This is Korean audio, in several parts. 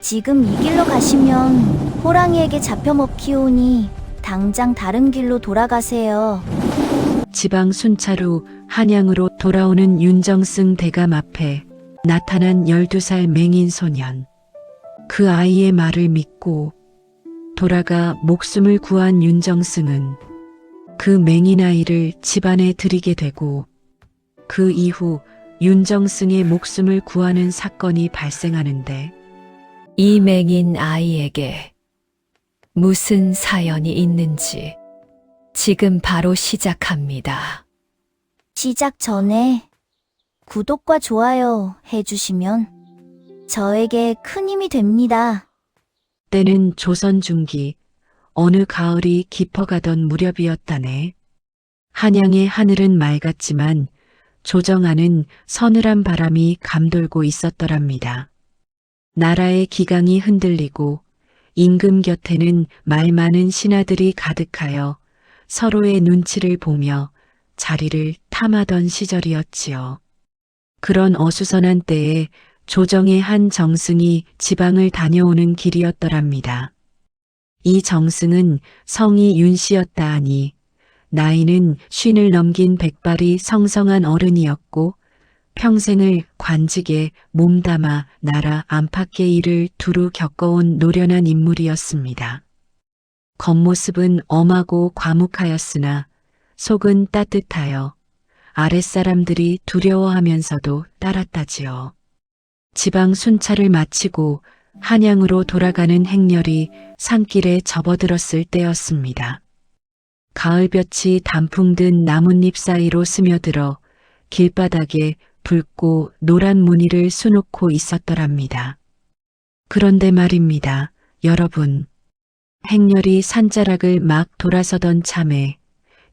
지금 이 길로 가시면 호랑이에게 잡혀 먹히오니 당장 다른 길로 돌아가세요. 지방 순찰 후 한양으로 돌아오는 윤정승 대감 앞에 나타난 12살 맹인 소년. 그 아이의 말을 믿고 돌아가 목숨을 구한 윤정승은 그 맹인 아이를 집안에 들이게 되고 그 이후 윤정승의 목숨을 구하는 사건이 발생하는데 이 맹인 아이에게 무슨 사연이 있는지 지금 바로 시작합니다. 시작 전에 구독과 좋아요 해주시면 저에게 큰 힘이 됩니다. 때는 조선 중기 어느 가을이 깊어가던 무렵이었다네. 한양의 하늘은 맑았지만 조정하는 서늘한 바람이 감돌고 있었더랍니다. 나라의 기강이 흔들리고 임금 곁에는 말 많은 신하들이 가득하여 서로의 눈치를 보며 자리를 탐하던 시절이었지요. 그런 어수선한 때에 조정의 한 정승이 지방을 다녀오는 길이었더랍니다. 이 정승은 성이 윤씨였다 하니 나이는 50을 넘긴 백발이 성성한 어른이었고 평생을 관직에 몸담아 나라 안팎의 일을 두루 겪어온 노련한 인물이었습니다. 겉모습은 엄하고 과묵하였으나 속은 따뜻하여 아랫사람들이 두려워하면서도 따랐다지요. 지방 순찰을 마치고 한양으로 돌아가는 행렬이 산길에 접어들었을 때였습니다. 가을볕이 단풍 든 나뭇잎 사이로 스며들어 길바닥에 붉고 노란 무늬를 수놓고 있었더랍니다. 그런데 말입니다, 여러분. 행렬이 산자락을 막 돌아서던 참에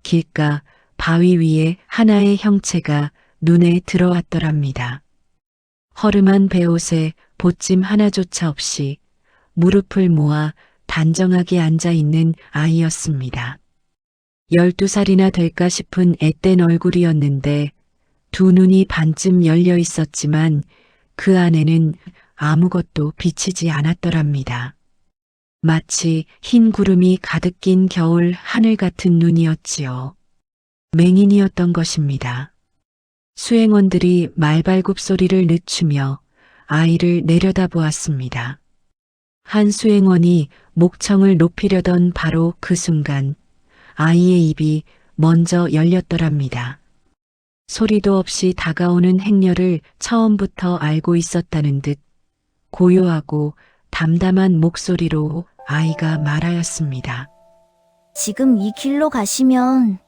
길가 바위 위에 하나의 형체가 눈에 들어왔더랍니다. 허름한 베옷에 보찜 하나조차 없이 무릎을 모아 단정하게 앉아 있는 아이였습니다. 12살이나 될까 싶은 앳된 얼굴이었는데 두 눈이 반쯤 열려 있었지만 그 안에는 아무것도 비치지 않았더랍니다. 마치 흰 구름이 가득 낀 겨울 하늘 같은 눈이었지요. 맹인이었던 것입니다. 수행원들이 말발굽 소리를 늦추며 아이를 내려다보았습니다. 한 수행원이 목청을 높이려던 바로 그 순간 아이의 입이 먼저 열렸더랍니다. 소리도 없이 다가오는 행렬을 처음부터 알고 있었다는 듯 고요하고 담담한 목소리로 아이가 말하였습니다. 지금 이 길로 가시면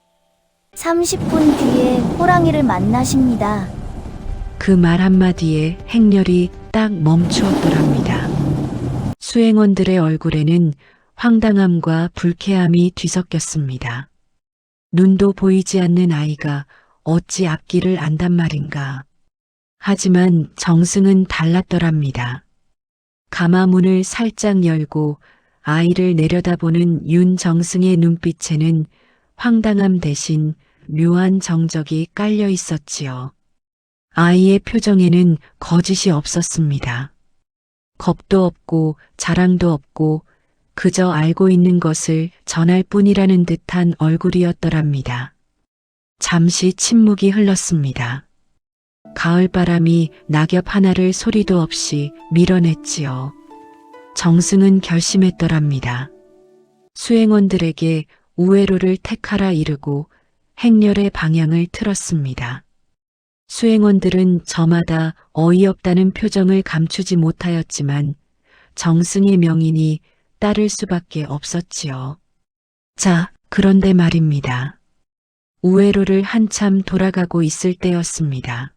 30분 뒤에 호랑이를 만나십니다. 그 말 한마디에 행렬이 딱 멈추었더랍니다. 수행원들의 얼굴에는 황당함과 불쾌함이 뒤섞였습니다. 눈도 보이지 않는 아이가 어찌 앞길을 안단 말인가. 하지만 정승은 달랐더랍니다. 가마문을 살짝 열고 아이를 내려다보는 윤정승의 눈빛에는 황당함 대신 묘한 정적이 깔려 있었지요. 아이의 표정에는 거짓이 없었습니다. 겁도 없고 자랑도 없고 그저 알고 있는 것을 전할 뿐이라는 듯한 얼굴이었더랍니다. 잠시 침묵이 흘렀습니다. 가을바람이 낙엽 하나를 소리도 없이 밀어냈지요. 정승은 결심했더랍니다. 수행원들에게 우회로를 택하라 이르고 행렬의 방향을 틀었습니다. 수행원들은 저마다 어이없다는 표정을 감추지 못하였지만 정승의 명인이 따를 수밖에 없었지요. 자, 그런데 말입니다. 우회로를 한참 돌아가고 있을 때였습니다.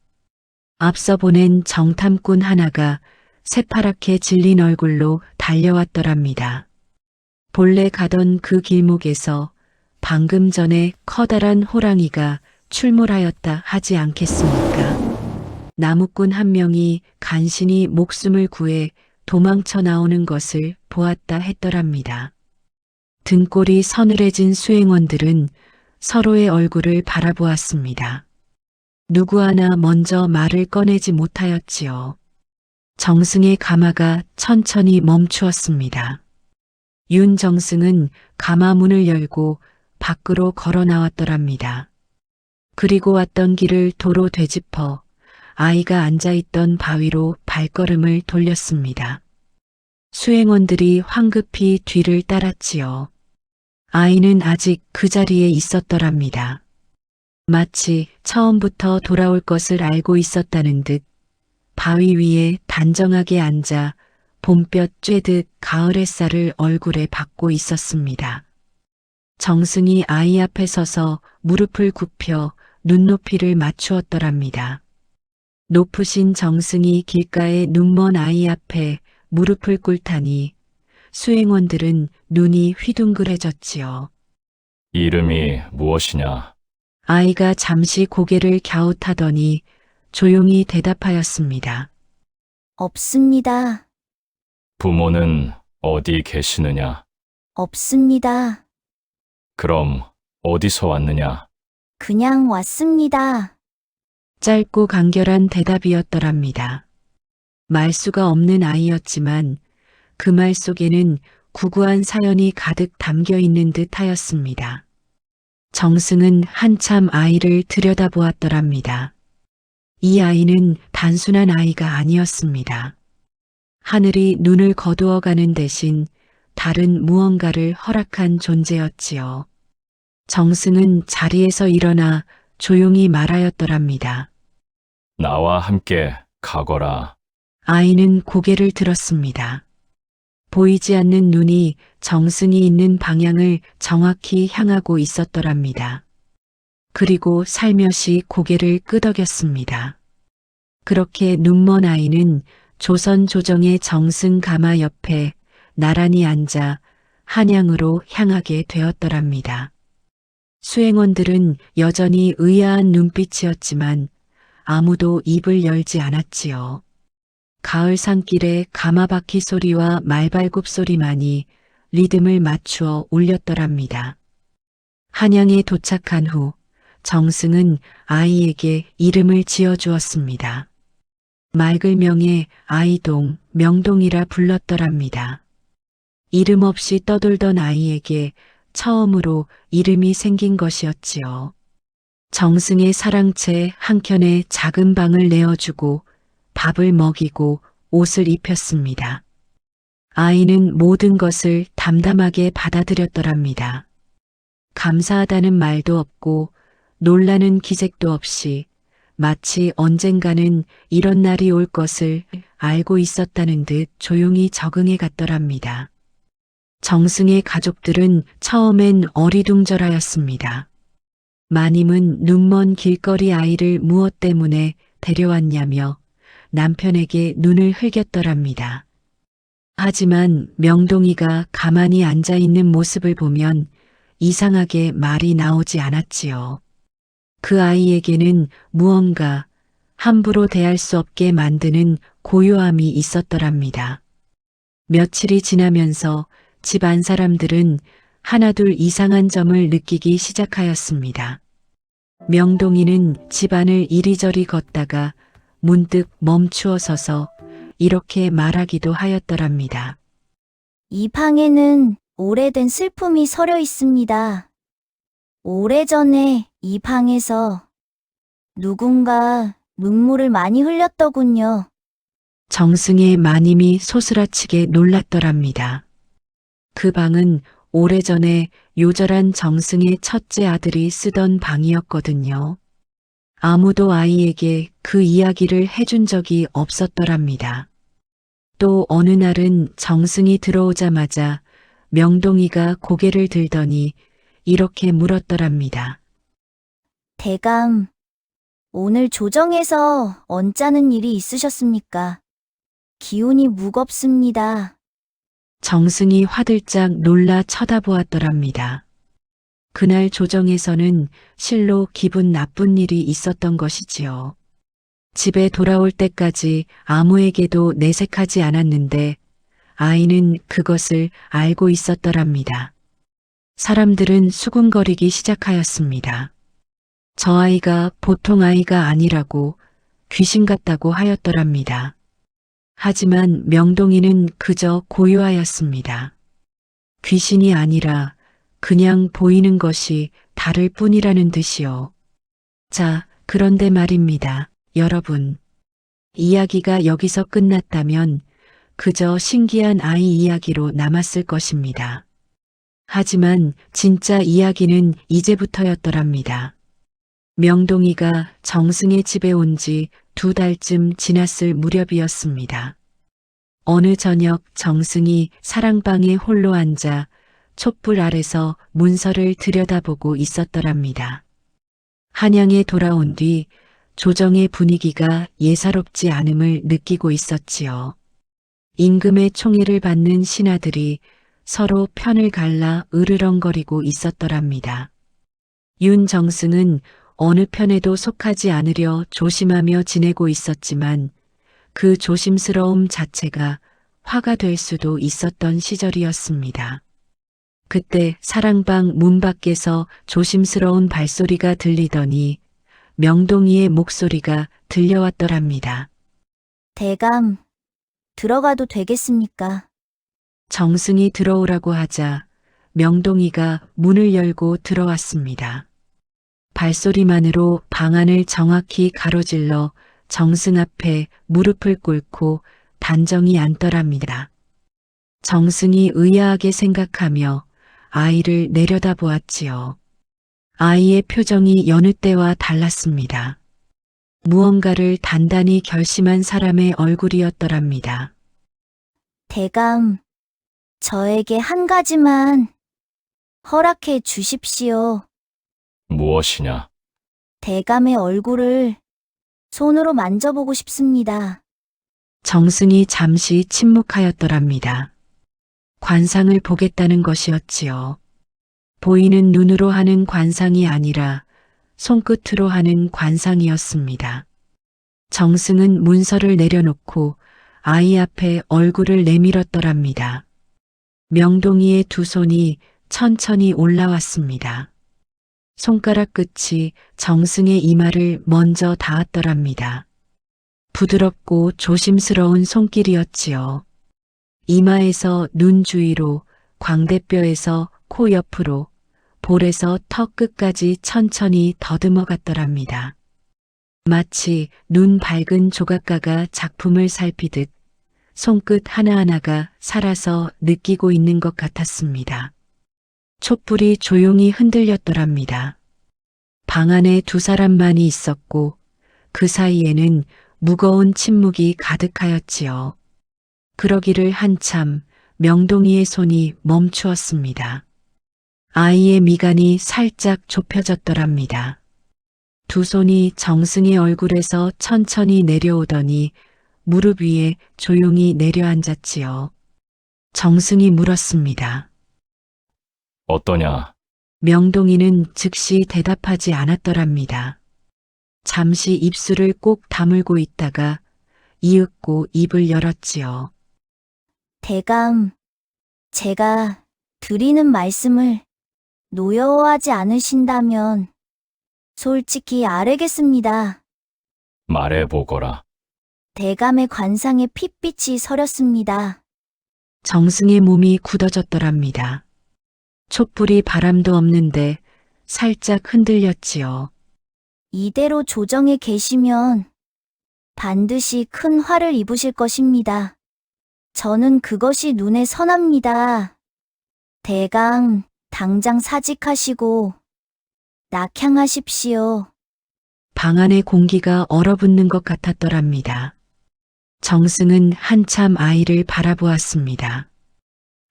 앞서 보낸 정탐꾼 하나가 새파랗게 질린 얼굴로 달려왔더랍니다. 본래 가던 그 길목에서 방금 전에 커다란 호랑이가 출몰하였다 하지 않겠습니까? 나무꾼 한 명이 간신히 목숨을 구해 도망쳐 나오는 것을 보았다 했더랍니다. 등골이 서늘해진 수행원들은 서로의 얼굴을 바라보았습니다. 누구 하나 먼저 말을 꺼내지 못하였지요. 정승의 가마가 천천히 멈추었습니다. 윤정승은 가마 문을 열고 밖으로 걸어 나왔더랍니다. 그리고 왔던 길을 도로 되짚어 아이가 앉아있던 바위로 발걸음을 돌렸습니다. 수행원들이 황급히 뒤를 따랐지요. 아이는 아직 그 자리에 있었더랍니다. 마치 처음부터 돌아올 것을 알고 있었다는 듯 바위 위에 단정하게 앉아 봄볕 쬐듯 가을 햇살을 얼굴에 받고 있었습니다. 정승이 아이 앞에 서서 무릎을 굽혀 눈높이를 맞추었더랍니다. 높으신 정승이 길가에 눈먼 아이 앞에 무릎을 꿇다니 수행원들은 눈이 휘둥그레졌지요. 이름이 무엇이냐? 아이가 잠시 고개를 갸웃하더니 조용히 대답하였습니다. 없습니다. 부모는 어디 계시느냐? 없습니다. 그럼 어디서 왔느냐? 그냥 왔습니다. 짧고 간결한 대답이었더랍니다. 말수가 없는 아이였지만 그 말 속에는 구구한 사연이 가득 담겨 있는 듯 하였습니다. 정승은 한참 아이를 들여다보았더랍니다. 이 아이는 단순한 아이가 아니었습니다. 하늘이 눈을 거두어가는 대신 다른 무언가를 허락한 존재였지요. 정승은 자리에서 일어나 조용히 말하였더랍니다. 나와 함께 가거라. 아이는 고개를 들었습니다. 보이지 않는 눈이 정승이 있는 방향을 정확히 향하고 있었더랍니다. 그리고 살며시 고개를 끄덕였습니다. 그렇게 눈먼 아이는 조선 조정의 정승 가마 옆에 나란히 앉아 한양으로 향하게 되었더랍니다. 수행원들은 여전히 의아한 눈빛이었지만 아무도 입을 열지 않았지요. 가을 산길에 가마바퀴 소리와 말발굽 소리만이 리듬을 맞추어 울렸더랍니다. 한양에 도착한 후 정승은 아이에게 이름을 지어주었습니다. 말글명의 아이동, 명동이라 불렀더랍니다. 이름 없이 떠돌던 아이에게 처음으로 이름이 생긴 것이었지요. 정승의 사랑채 한켠에 작은 방을 내어주고 밥을 먹이고 옷을 입혔습니다. 아이는 모든 것을 담담하게 받아들였더랍니다. 감사하다는 말도 없고 놀라는 기색도 없이 마치 언젠가는 이런 날이 올 것을 알고 있었다는 듯 조용히 적응해 갔더랍니다. 정승의 가족들은 처음엔 어리둥절하였습니다. 마님은 눈먼 길거리 아이를 무엇 때문에 데려왔냐며 남편에게 눈을 흘겼더랍니다. 하지만 명동이가 가만히 앉아 있는 모습을 보면 이상하게 말이 나오지 않았지요. 그 아이에게는 무언가 함부로 대할 수 없게 만드는 고요함이 있었더랍니다. 며칠이 지나면서 집안 사람들은 하나둘 이상한 점을 느끼기 시작하였습니다. 명동이는 집안을 이리저리 걷다가 문득 멈추어 서서 이렇게 말하기도 하였더랍니다. 이 방에는 오래된 슬픔이 서려 있습니다. 오래전에 이 방에서 누군가 눈물을 많이 흘렸더군요. 정승의 마님이 소스라치게 놀랐더랍니다. 그 방은 오래전에 요절한 정승의 첫째 아들이 쓰던 방이었거든요. 아무도 아이에게 그 이야기를 해준 적이 없었더랍니다. 또 어느 날은 정승이 들어오자마자 명동이가 고개를 들더니 이렇게 물었더랍니다. 대감, 오늘 조정에서 언짢은 일이 있으셨습니까? 기운이 무겁습니다. 정승이 화들짝 놀라 쳐다보았더랍니다. 그날 조정에서는 실로 기분 나쁜 일이 있었던 것이지요. 집에 돌아올 때까지 아무에게도 내색하지 않았는데 아이는 그것을 알고 있었더랍니다. 사람들은 수군거리기 시작하였습니다. 저 아이가 보통 아이가 아니라고 귀신 같다고 하였더랍니다. 하지만 명동이는 그저 고요하였습니다. 귀신이 아니라 그냥 보이는 것이 다를 뿐이라는 듯이요. 자, 그런데 말입니다. 여러분. 이야기가 여기서 끝났다면 그저 신기한 아이 이야기로 남았을 것입니다. 하지만 진짜 이야기는 이제부터였더랍니다. 명동이가 정승의 집에 온 지 2달쯤 지났을 무렵이었습니다. 어느 저녁 정승이 사랑방에 홀로 앉아 촛불 아래서 문서를 들여다보고 있었더랍니다. 한양에 돌아온 뒤 조정의 분위기가 예사롭지 않음을 느끼고 있었지요. 임금의 총애를 받는 신하들이 서로 편을 갈라 으르렁거리고 있었더랍니다. 윤정승은 어느 편에도 속하지 않으려 조심하며 지내고 있었지만 그 조심스러움 자체가 화가 될 수도 있었던 시절이었습니다. 그때 사랑방 문 밖에서 조심스러운 발소리가 들리더니 명동이의 목소리가 들려왔더랍니다. 대감, 들어가도 되겠습니까? 정승이 들어오라고 하자 명동이가 문을 열고 들어왔습니다. 발소리만으로 방 안을 정확히 가로질러 정승 앞에 무릎을 꿇고 단정히 앉더랍니다. 정승이 의아하게 생각하며 아이를 내려다보았지요. 아이의 표정이 여느 때와 달랐습니다. 무언가를 단단히 결심한 사람의 얼굴이었더랍니다. 대감, 저에게 한 가지만 허락해 주십시오. 무엇이냐? 대감의 얼굴을 손으로 만져보고 싶습니다. 정승이 잠시 침묵하였더랍니다. 관상을 보겠다는 것이었지요. 보이는 눈으로 하는 관상이 아니라 손끝으로 하는 관상이었습니다. 정승은 문서를 내려놓고 아이 앞에 얼굴을 내밀었더랍니다. 명동이의 두 손이 천천히 올라왔습니다. 손가락 끝이 정승의 이마를 먼저 닿았더랍니다. 부드럽고 조심스러운 손길이었지요. 이마에서 눈 주위로, 광대뼈에서 코 옆으로, 볼에서 턱 끝까지 천천히 더듬어 갔더랍니다. 마치 눈 밝은 조각가가 작품을 살피듯 손끝 하나하나가 살아서 느끼고 있는 것 같았습니다. 촛불이 조용히 흔들렸더랍니다. 방 안에 두 사람만이 있었고 그 사이에는 무거운 침묵이 가득하였지요. 그러기를 한참 명동이의 손이 멈추었습니다. 아이의 미간이 살짝 좁혀졌더랍니다. 두 손이 정승의 얼굴에서 천천히 내려오더니 무릎 위에 조용히 내려앉았지요. 정승이 물었습니다. 어떠냐? 명동이는 즉시 대답하지 않았더랍니다. 잠시 입술을 꼭 다물고 있다가 이윽고 입을 열었지요. 대감, 제가 드리는 말씀을 노여워하지 않으신다면 솔직히 아뢰겠습니다. 말해보거라. 대감의 관상에 핏빛이 서렸습니다. 정승의 몸이 굳어졌더랍니다. 촛불이 바람도 없는데 살짝 흔들렸지요. 이대로 조정에 계시면 반드시 큰 화를 입으실 것입니다. 저는 그것이 눈에 선합니다. 대감, 당장 사직하시고 낙향하십시오. 방 안의 공기가 얼어붙는 것 같았더랍니다. 정승은 한참 아이를 바라보았습니다.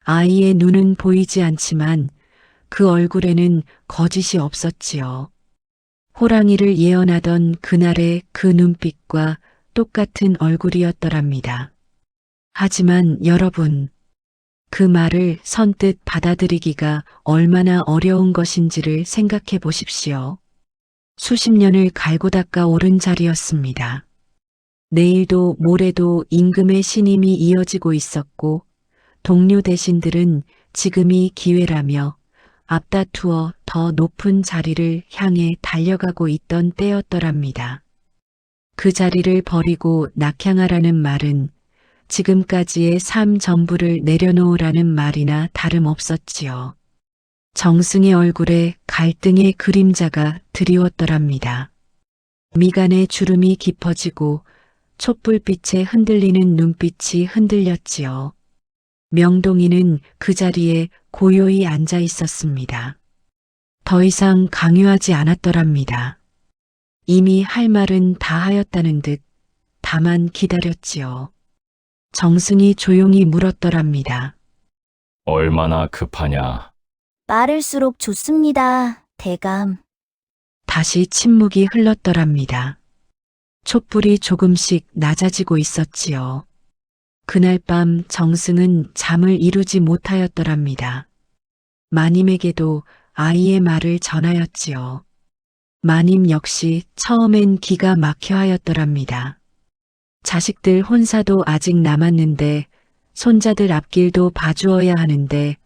아이의 눈은 보이지 않지만 그 얼굴에는 거짓이 없었지요. 호랑이를 예언하던 그날의 그 눈빛과 똑같은 얼굴이었더랍니다. 하지만 여러분, 그 말을 선뜻 받아들이기가 얼마나 어려운 것인지를 생각해 보십시오. 수십 년을 갈고 닦아 오른 자리였습니다. 내일도 모레도 임금의 신임이 이어지고 있었고 동료 대신들은 지금이 기회라며 앞다투어 더 높은 자리를 향해 달려가고 있던 때였더랍니다. 그 자리를 버리고 낙향하라는 말은 지금까지의 삶 전부를 내려놓으라는 말이나 다름없었지요. 정승의 얼굴에 갈등의 그림자가 드리웠더랍니다. 미간의 주름이 깊어지고 촛불빛에 흔들리는 눈빛이 흔들렸지요. 명동이는 그 자리에 고요히 앉아 있었습니다. 더 이상 강요하지 않았더랍니다. 이미 할 말은 다 하였다는 듯 다만 기다렸지요. 정승이 조용히 물었더랍니다. 얼마나 급하냐? 빠를수록 좋습니다, 대감. 다시 침묵이 흘렀더랍니다. 촛불이 조금씩 낮아지고 있었지요. 그날 밤 정승은 잠을 이루지 못하였더랍니다. 마님에게도 아이의 말을 전하였지요. 마님 역시 처음엔 기가 막혀 하였더랍니다. 자식들 혼사도 아직 남았는데 손자들 앞길도 봐주어야 하는데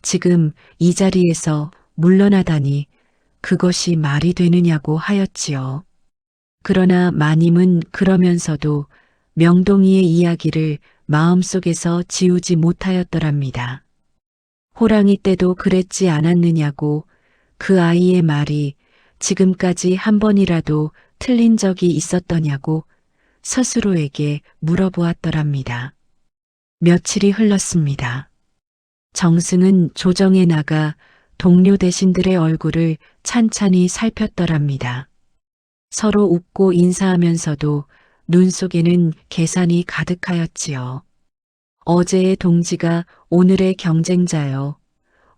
지금 이 자리에서 물러나다니 그것이 말이 되느냐고 하였지요. 그러나 마님은 그러면서도 명동이의 이야기를 마음속에서 지우지 못하였더랍니다. 호랑이 때도 그랬지 않았느냐고 그 아이의 말이 지금까지 한 번이라도 틀린 적이 있었더냐고 스스로에게 물어보았더랍니다. 며칠이 흘렀습니다. 정승은 조정에 나가 동료 대신들의 얼굴을 찬찬히 살폈더랍니다. 서로 웃고 인사하면서도 눈 속에는 계산이 가득하였지요. 어제의 동지가 오늘의 경쟁자요.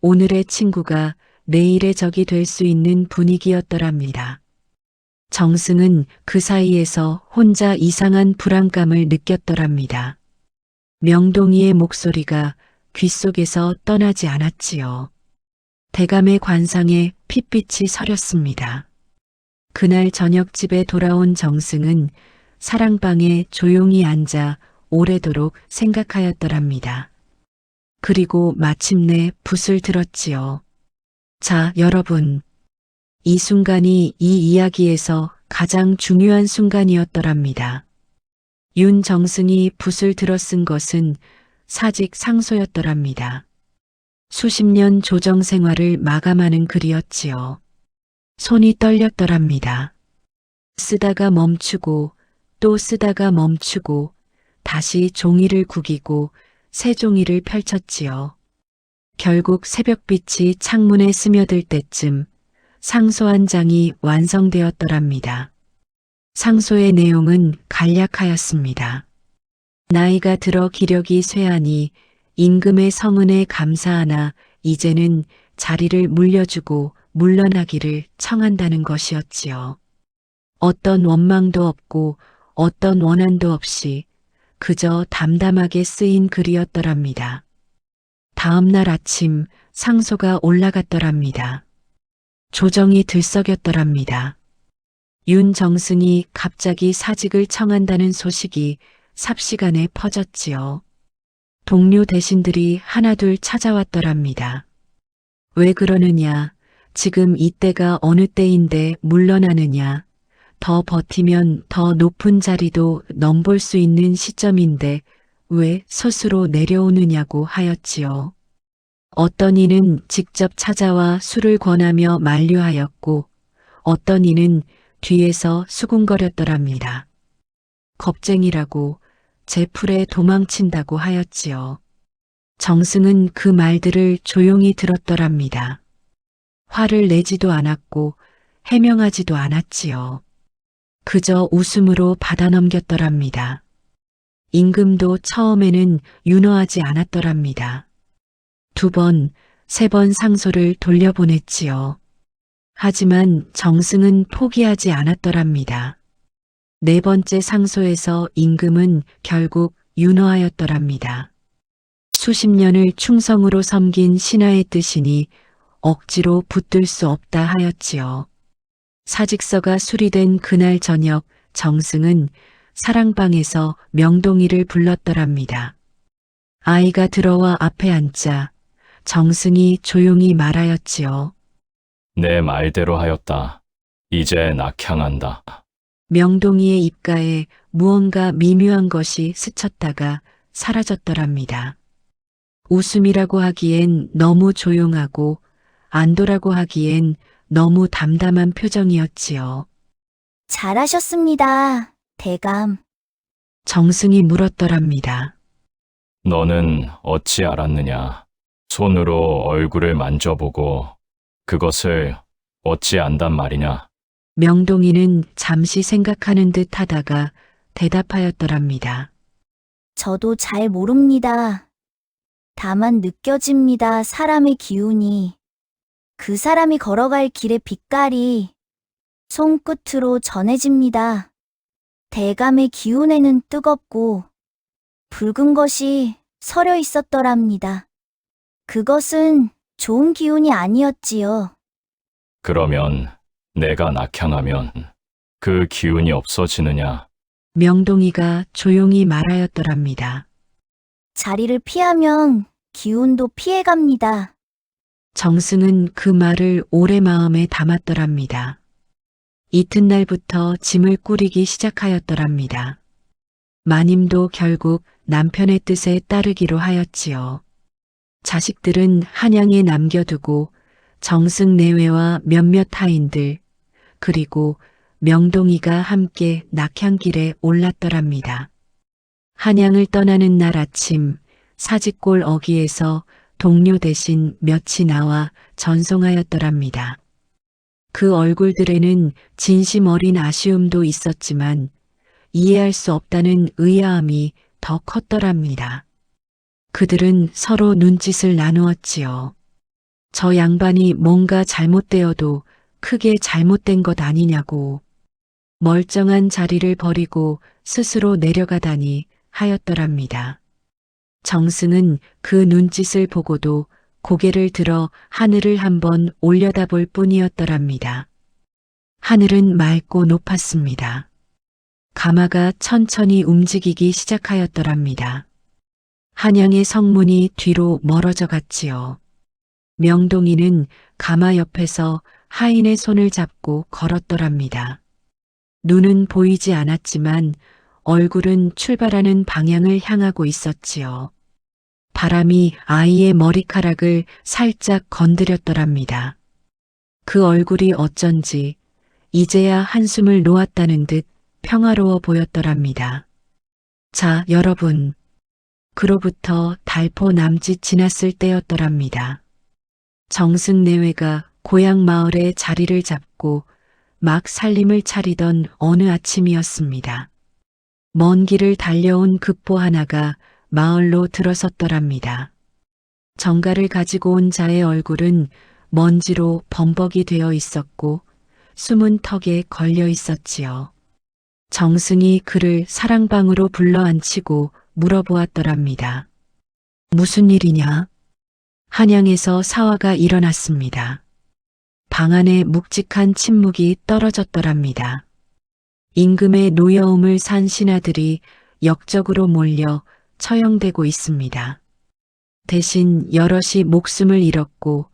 오늘의 친구가 내일의 적이 될 수 있는 분위기였더랍니다. 정승은 그 사이에서 혼자 이상한 불안감을 느꼈더랍니다. 명동이의 목소리가 귓속에서 떠나지 않았지요. 대감의 관상에 핏빛이 서렸습니다. 그날 저녁 집에 돌아온 정승은 사랑방에 조용히 앉아 오래도록 생각하였더랍니다. 그리고 마침내 붓을 들었지요. 자, 여러분. 이 순간이 이 이야기에서 가장 중요한 순간이었더랍니다. 윤정승이 붓을 들어 쓴 것은 사직 상소였더랍니다. 수십 년 조정 생활을 마감하는 글이었지요. 손이 떨렸더랍니다. 쓰다가 멈추고 또 쓰다가 멈추고 다시 종이를 구기고 새 종이를 펼쳤지요. 결국 새벽빛이 창문에 스며들 때쯤 상소 한 장이 완성되었더랍니다. 상소의 내용은 간략하였습니다. 나이가 들어 기력이 쇠하니 임금의 성은에 감사하나 이제는 자리를 물려주고 물러나기를 청한다는 것이었지요. 어떤 원망도 없고 어떤 원한도 없이 그저 담담하게 쓰인 글이었더랍니다. 다음 날 아침 상소가 올라갔더랍니다. 조정이 들썩였더랍니다. 윤정승이 갑자기 사직을 청한다는 소식이 삽시간에 퍼졌지요. 동료 대신들이 하나둘 찾아왔더랍니다. 왜 그러느냐, 지금 이때가 어느 때인데 물러나느냐, 더 버티면 더 높은 자리도 넘볼 수 있는 시점인데 왜 스스로 내려오느냐고 하였지요. 어떤 이는 직접 찾아와 술을 권하며 만류하였고 어떤 이는 뒤에서 수군거렸더랍니다. 겁쟁이라고 제 풀에 도망친다고 하였지요. 정승은 그 말들을 조용히 들었더랍니다. 화를 내지도 않았고 해명하지도 않았지요. 그저 웃음으로 받아넘겼더랍니다. 임금도 처음에는 윤허하지 않았더랍니다. 2번, 3번 상소를 돌려보냈지요. 하지만 정승은 포기하지 않았더랍니다. 4번째 상소에서 임금은 결국 윤허하였더랍니다. 수십 년을 충성으로 섬긴 신하의 뜻이니 억지로 붙들 수 없다 하였지요. 사직서가 수리된 그날 저녁 정승은 사랑방에서 명동이를 불렀더랍니다. 아이가 들어와 앞에 앉자 정승이 조용히 말하였지요. 내 말대로 하였다. 이제 낙향한다. 명동이의 입가에 무언가 미묘한 것이 스쳤다가 사라졌더랍니다. 웃음이라고 하기엔 너무 조용하고 안도라고 하기엔 너무 담담한 표정이었지요. 잘하셨습니다. 대감. 정승이 물었더랍니다. 너는 어찌 알았느냐? 손으로 얼굴을 만져보고 그것을 어찌 안단 말이냐? 명동이는 잠시 생각하는 듯 하다가 대답하였더랍니다. 저도 잘 모릅니다. 다만 느껴집니다. 사람의 기운이. 그 사람이 걸어갈 길의 빛깔이 손끝으로 전해집니다. 대감의 기운에는 뜨겁고 붉은 것이 서려 있었더랍니다. 그것은 좋은 기운이 아니었지요. 그러면 내가 낙향하면 그 기운이 없어지느냐? 명동이가 조용히 말하였더랍니다. 자리를 피하면 기운도 피해갑니다. 정승은 그 말을 오래 마음에 담았더랍니다. 이튿날부터 짐을 꾸리기 시작하였더랍니다. 마님도 결국 남편의 뜻에 따르기로 하였지요. 자식들은 한양에 남겨두고 정승 내외와 몇몇 타인들 그리고 명동이가 함께 낙향길에 올랐더랍니다. 한양을 떠나는 날 아침 사직골 어귀에서 동료 대신 몇이 나와 전송하였더랍니다. 그 얼굴들에는 진심 어린 아쉬움도 있었지만 이해할 수 없다는 의아함이 더 컸더랍니다. 그들은 서로 눈짓을 나누었지요. 저 양반이 뭔가 잘못되어도 크게 잘못된 것 아니냐고 멀쩡한 자리를 버리고 스스로 내려가다니 하였더랍니다. 정승은 그 눈짓을 보고도 고개를 들어 하늘을 한번 올려다볼 뿐이었더랍니다. 하늘은 맑고 높았습니다. 가마가 천천히 움직이기 시작하였더랍니다. 한양의 성문이 뒤로 멀어져 갔지요. 명동이는 가마 옆에서 하인의 손을 잡고 걸었더랍니다. 눈은 보이지 않았지만 얼굴은 출발하는 방향을 향하고 있었지요. 바람이 아이의 머리카락을 살짝 건드렸더랍니다. 그 얼굴이 어쩐지 이제야 한숨을 놓았다는 듯 평화로워 보였더랍니다. 자, 여러분. 그로부터 달포 남짓 지났을 때였더랍니다. 정승 내외가 고향 마을에 자리를 잡고 막 살림을 차리던 어느 아침이었습니다. 먼 길을 달려온 급보 하나가 마을로 들어섰더랍니다. 정가를 가지고 온 자의 얼굴은 먼지로 범벅이 되어 있었고 숨은 턱에 걸려 있었지요. 정승이 그를 사랑방으로 불러앉히고 물어보았더랍니다. 무슨 일이냐? 한양에서 사화가 일어났습니다. 방 안에 묵직한 침묵이 떨어졌더랍니다. 임금의 노여움을 산 신하들이 역적으로 몰려 처형되고 있습니다. 대신 여럿이 목숨을 잃었고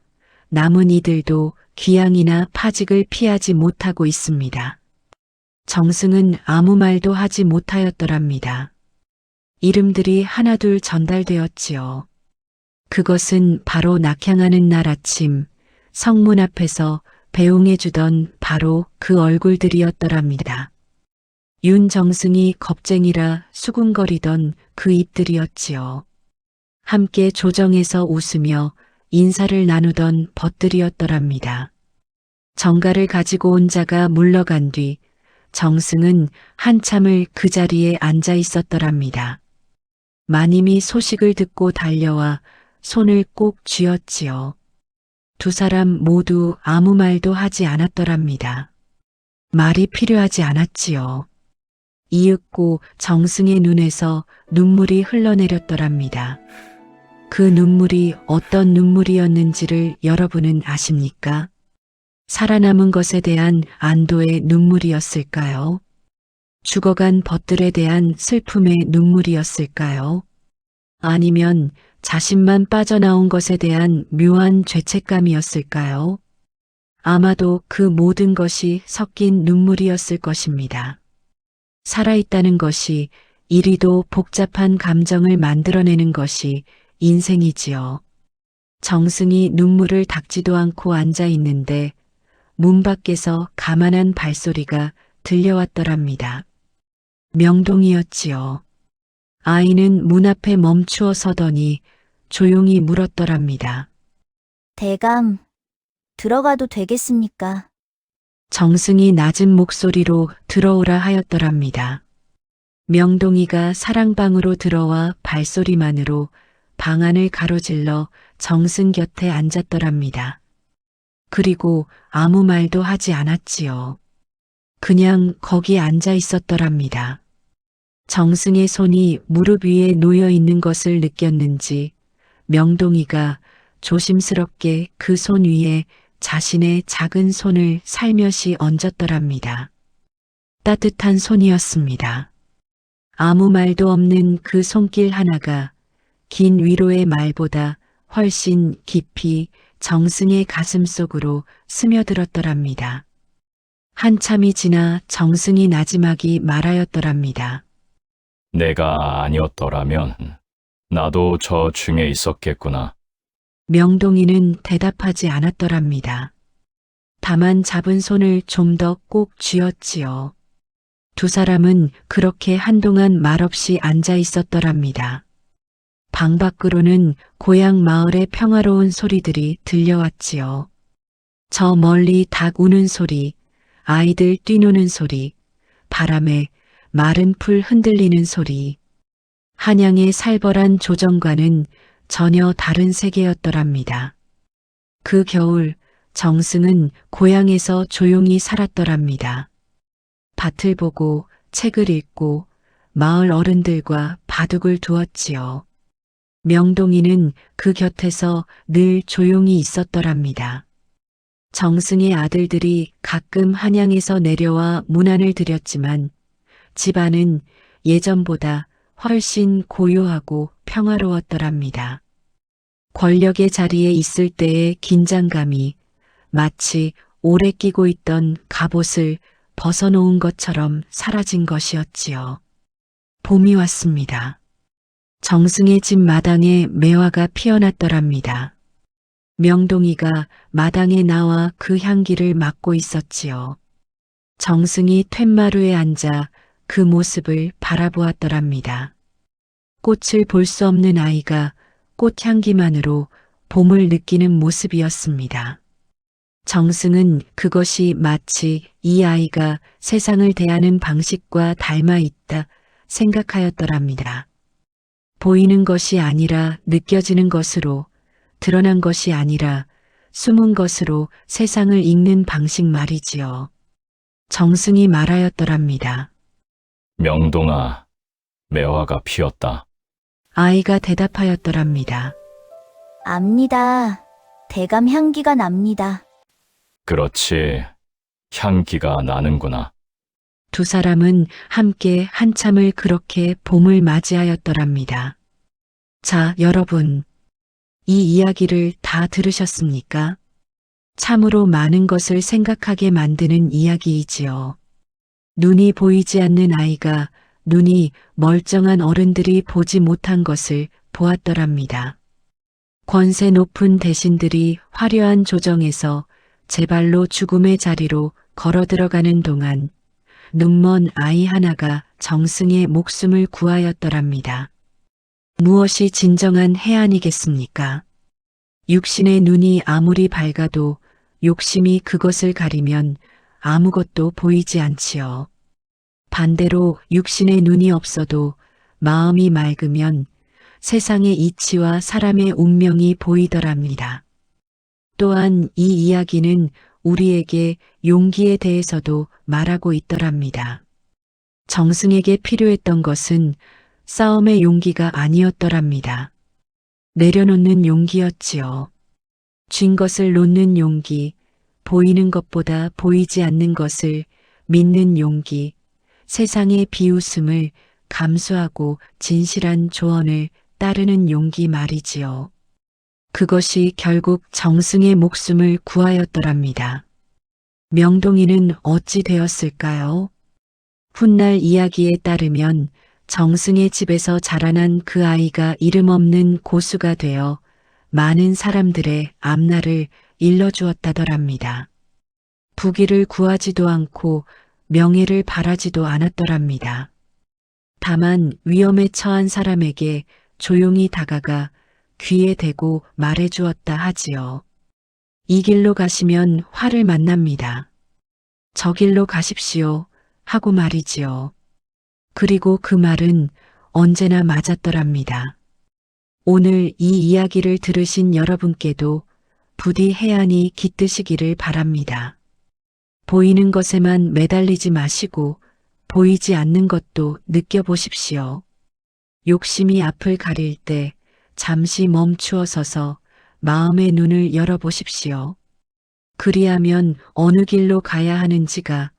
남은 이들도 귀양이나 파직을 피하지 못하고 있습니다. 정승은 아무 말도 하지 못하였더랍니다. 이름들이 하나둘 전달되었지요. 그것은 바로 낙향하는 날 아침 성문 앞에서 배웅해주던 바로 그 얼굴들이었더랍니다. 윤정승이 겁쟁이라 수군거리던 그 입들이었지요. 함께 조정에서 웃으며 인사를 나누던 벗들이었더랍니다. 정가를 가지고 온 자가 물러간 뒤 정승은 한참을 그 자리에 앉아 있었더랍니다. 마님이 소식을 듣고 달려와 손을 꼭 쥐었지요. 두 사람 모두 아무 말도 하지 않았더랍니다. 말이 필요하지 않았지요. 이윽고 정승의 눈에서 눈물이 흘러내렸더랍니다. 그 눈물이 어떤 눈물이었는지를 여러분은 아십니까? 살아남은 것에 대한 안도의 눈물이었을까요? 죽어간 벗들에 대한 슬픔의 눈물이었을까요? 아니면 자신만 빠져나온 것에 대한 묘한 죄책감이었을까요? 아마도 그 모든 것이 섞인 눈물이었을 것입니다. 살아있다는 것이 이리도 복잡한 감정을 만들어내는 것이 인생이지요. 정승이 눈물을 닦지도 않고 앉아 있는데 문 밖에서 가만한 발소리가 들려왔더랍니다. 명동이었지요. 아이는 문 앞에 멈추어 서더니 조용히 물었더랍니다. 대감, 들어가도 되겠습니까? 정승이 낮은 목소리로 들어오라 하였더랍니다. 명동이가 사랑방으로 들어와 발소리만으로 방 안을 가로질러 정승 곁에 앉았더랍니다. 그리고 아무 말도 하지 않았지요. 그냥 거기 앉아 있었더랍니다. 정승의 손이 무릎 위에 놓여 있는 것을 느꼈는지 명동이가 조심스럽게 그 손 위에 자신의 작은 손을 살며시 얹었더랍니다. 따뜻한 손이었습니다. 아무 말도 없는 그 손길 하나가 긴 위로의 말보다 훨씬 깊이 정승의 가슴 속으로 스며들었더랍니다. 한참이 지나 정승이 나지막이 말하였더랍니다. 내가 아니었더라면 나도 저 중에 있었겠구나. 명동이는 대답하지 않았더랍니다. 다만 잡은 손을 좀 더 꼭 쥐었지요. 두 사람은 그렇게 한동안 말없이 앉아 있었더랍니다. 방 밖으로는 고향 마을의 평화로운 소리들이 들려왔지요. 저 멀리 닭 우는 소리, 아이들 뛰노는 소리, 바람에 마른 풀 흔들리는 소리. 한양의 살벌한 조정과는 전혀 다른 세계였더랍니다. 그 겨울 정승은 고향에서 조용히 살았더랍니다. 밭을 보고 책을 읽고 마을 어른들과 바둑을 두었지요. 명동이는 그 곁에서 늘 조용히 있었더랍니다. 정승의 아들들이 가끔 한양에서 내려와 문안을 드렸지만 집안은 예전보다 훨씬 고요하고 평화로웠더랍니다. 권력의 자리에 있을 때의 긴장감이 마치 오래 끼고 있던 갑옷을 벗어놓은 것처럼 사라진 것이었지요. 봄이 왔습니다. 정승의 집 마당에 매화가 피어났더랍니다. 명동이가 마당에 나와 그 향기를 맡고 있었지요. 정승이 툇마루에 앉아 그 모습을 바라보았더랍니다. 꽃을 볼 수 없는 아이가 꽃향기만으로 봄을 느끼는 모습이었습니다. 정승은 그것이 마치 이 아이가 세상을 대하는 방식과 닮아 있다 생각하였더랍니다. 보이는 것이 아니라 느껴지는 것으로, 드러난 것이 아니라 숨은 것으로 세상을 읽는 방식 말이지요. 정승이 말하였더랍니다. 명동아, 매화가 피었다. 아이가 대답하였더랍니다. 압니다. 대감 향기가 납니다. 그렇지, 향기가 나는구나. 두 사람은 함께 한참을 그렇게 봄을 맞이하였더랍니다. 자, 여러분, 이 이야기를 다 들으셨습니까? 참으로 많은 것을 생각하게 만드는 이야기이지요. 눈이 보이지 않는 아이가 눈이 멀쩡한 어른들이 보지 못한 것을 보았더랍니다. 권세 높은 대신들이 화려한 조정에서 제발로 죽음의 자리로 걸어 들어가는 동안 눈먼 아이 하나가 정승의 목숨을 구하였더랍니다. 무엇이 진정한 해안이겠습니까? 육신의 눈이 아무리 밝아도 욕심이 그것을 가리면 아무것도 보이지 않지요. 반대로 육신의 눈이 없어도 마음이 맑으면 세상의 이치와 사람의 운명이 보이더랍니다. 또한 이 이야기는 우리에게 용기에 대해서도 말하고 있더랍니다. 정승에게 필요했던 것은 싸움의 용기가 아니었더랍니다. 내려놓는 용기였지요. 쥔 것을 놓는 용기, 보이는 것보다 보이지 않는 것을 믿는 용기, 세상의 비웃음을 감수하고 진실한 조언을 따르는 용기 말이지요. 그것이 결국 정승의 목숨을 구하였더랍니다. 명동이는 어찌 되었을까요? 훗날 이야기에 따르면 정승의 집에서 자라난 그 아이가 이름 없는 고수가 되어 많은 사람들의 앞날을 일러주었다더랍니다. 부귀를 구하지도 않고 명예를 바라지도 않았더랍니다. 다만 위험에 처한 사람에게 조용히 다가가 귀에 대고 말해주었다 하지요. 이 길로 가시면 화를 만납니다. 저 길로 가십시오 하고 말이지요. 그리고 그 말은 언제나 맞았더랍니다. 오늘 이 이야기를 들으신 여러분께도 부디 해안이 깃드시기를 바랍니다. 보이는 것에만 매달리지 마시고 보이지 않는 것도 느껴보십시오. 욕심이 앞을 가릴 때 잠시 멈추어 서서 마음의 눈을 열어보십시오. 그리하면 어느 길로 가야 하는지가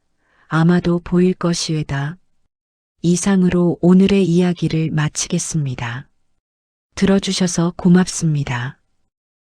아마도 보일 것이외다. 이상으로 오늘의 이야기를 마치겠습니다. 들어주셔서 고맙습니다.